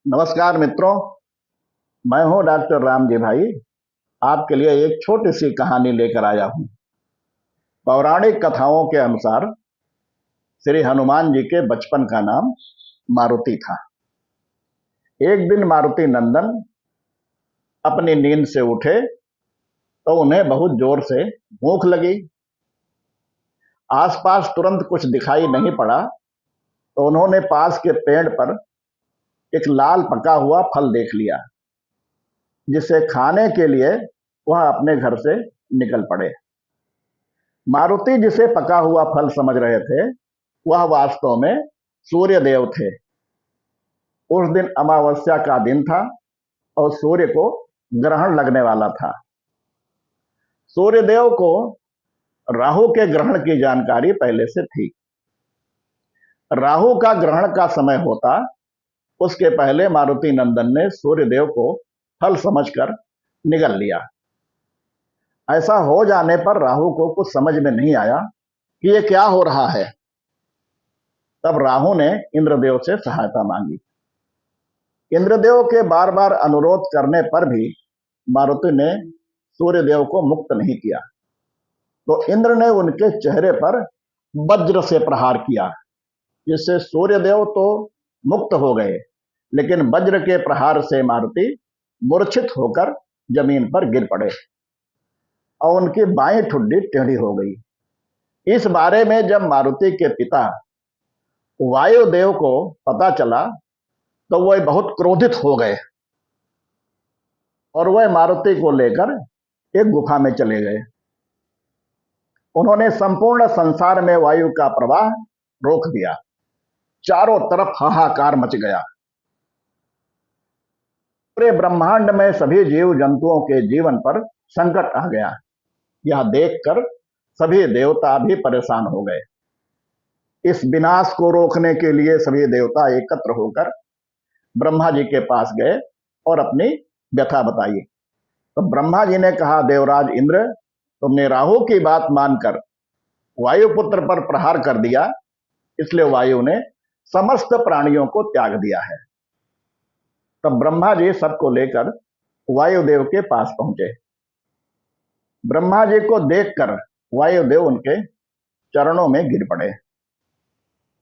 नमस्कार मित्रों। मैं हूं डॉक्टर राम जी भाई। आपके लिए एक छोटी सी कहानी लेकर आया हूं। पौराणिक कथाओं के अनुसार श्री हनुमान जी के बचपन का नाम मारुति था। एक दिन मारुति नंदन अपनी नींद से उठे तो उन्हें बहुत जोर से भूख लगी। आसपास तुरंत कुछ दिखाई नहीं पड़ा तो उन्होंने पास के पेड़ पर एक लाल पका हुआ फल देख लिया, जिसे खाने के लिए वह अपने घर से निकल पड़े। मारुति जिसे पका हुआ फल समझ रहे थे, वह वास्तव में सूर्य देव थे। उस दिन अमावस्या का दिन था और सूर्य को ग्रहण लगने वाला था। सूर्य देव को राहु के ग्रहण की जानकारी पहले से थी। राहु का ग्रहण का समय होता उसके पहले मारुति नंदन ने सूर्य देव को फल समझकर निगल लिया। ऐसा हो जाने पर राहु को कुछ समझ में नहीं आया कि ये क्या हो रहा है। तब राहु ने इंद्रदेव से सहायता मांगी। इंद्रदेव के बार बार अनुरोध करने पर भी मारुति ने सूर्यदेव को मुक्त नहीं किया, तो इंद्र ने उनके चेहरे पर वज्र से प्रहार किया, जिससे सूर्यदेव तो मुक्त हो गए, लेकिन वज्र के प्रहार से मारुति मूर्छित होकर जमीन पर गिर पड़े और उनकी बाईं ठुड्डी टेढ़ी हो गई। इस बारे में जब मारुति के पिता वायुदेव को पता चला तो वह बहुत क्रोधित हो गए और वह मारुति को लेकर एक गुफा में चले गए। उन्होंने संपूर्ण संसार में वायु का प्रवाह रोक दिया। चारों तरफ हाहाकार मच गया। पूरे ब्रह्मांड में सभी जीव जंतुओं के जीवन पर संकट आ गया। यह देखकर सभी देवता भी परेशान हो गए। इस विनाश को रोकने के लिए सभी देवता एकत्र होकर ब्रह्मा जी के पास गए और अपनी व्यथा बताई। तो ब्रह्मा जी ने कहा, देवराज इंद्र, तुमने राहु की बात मानकर वायुपुत्र पर प्रहार कर दिया, इसलिए वायु ने समस्त प्राणियों को त्याग दिया है। तब ब्रह्मा जी सबको लेकर वायुदेव के पास पहुंचे। ब्रह्मा जी को देखकर वायुदेव उनके चरणों में गिर पड़े।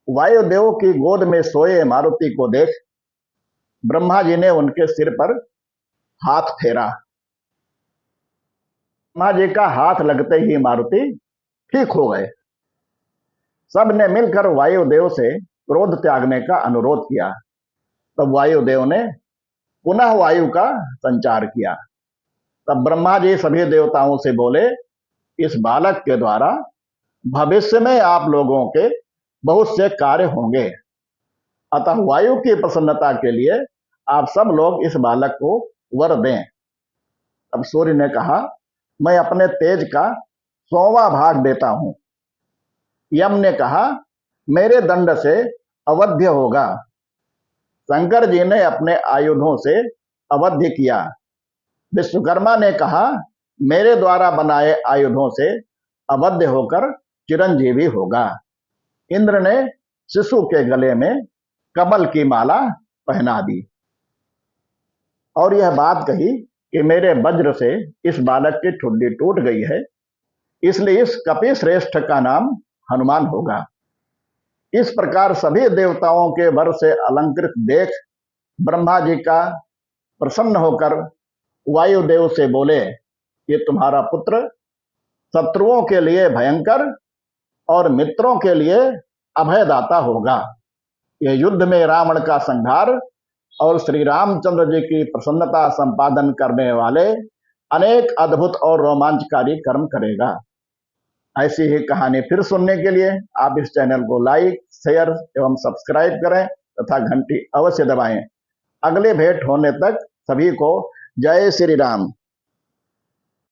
वायुदेव की गोद में सोए मारुति को देख ब्रह्मा जी ने उनके सिर पर हाथ फेरा। ब्रह्मा जी का हाथ लगते ही मारुति ठीक हो गए। सब ने मिलकर वायुदेव से क्रोध त्यागने का अनुरोध किया। तब वायुदेव ने पुनः वायु का संचार किया। तब ब्रह्मा जी सभी देवताओं से बोले, इस बालक के द्वारा भविष्य में आप लोगों के बहुत से कार्य होंगे, अतः वायु की प्रसन्नता के लिए आप सब लोग इस बालक को वर दें। अब सूर्य ने कहा, मैं अपने तेज का 100वां भाग देता हूं। यम ने कहा, मेरे दंड से अवध्य होगा। शंकर जी ने अपने आयुधों से अवध्य किया। विश्वकर्मा ने कहा, मेरे द्वारा बनाए आयुधों से अवध्य होकर चिरंजीवी होगा। इंद्र ने शिशु के गले में कमल की माला पहना दी और यह बात कही कि मेरे वज्र से इस बालक की ठुड्डी टूट गई है, इसलिए इस कपि श्रेष्ठ का नाम हनुमान होगा। इस प्रकार सभी देवताओं के वर से अलंकृत देख ब्रह्मा जी का प्रसन्न होकर वायुदेव से बोले, ये तुम्हारा पुत्र शत्रुओं के लिए भयंकर और मित्रों के लिए अभयदाता होगा। यह युद्ध में रावण का संहार और श्री रामचंद्र जी की प्रसन्नता संपादन करने वाले अनेक अद्भुत और रोमांचकारी कर्म करेगा। ऐसी ही कहानी फिर सुनने के लिए आप इस चैनल को लाइक, शेयर एवं सब्सक्राइब करें तथा घंटी अवश्य दबाएं। अगले भेंट होने तक सभी को जय श्री राम।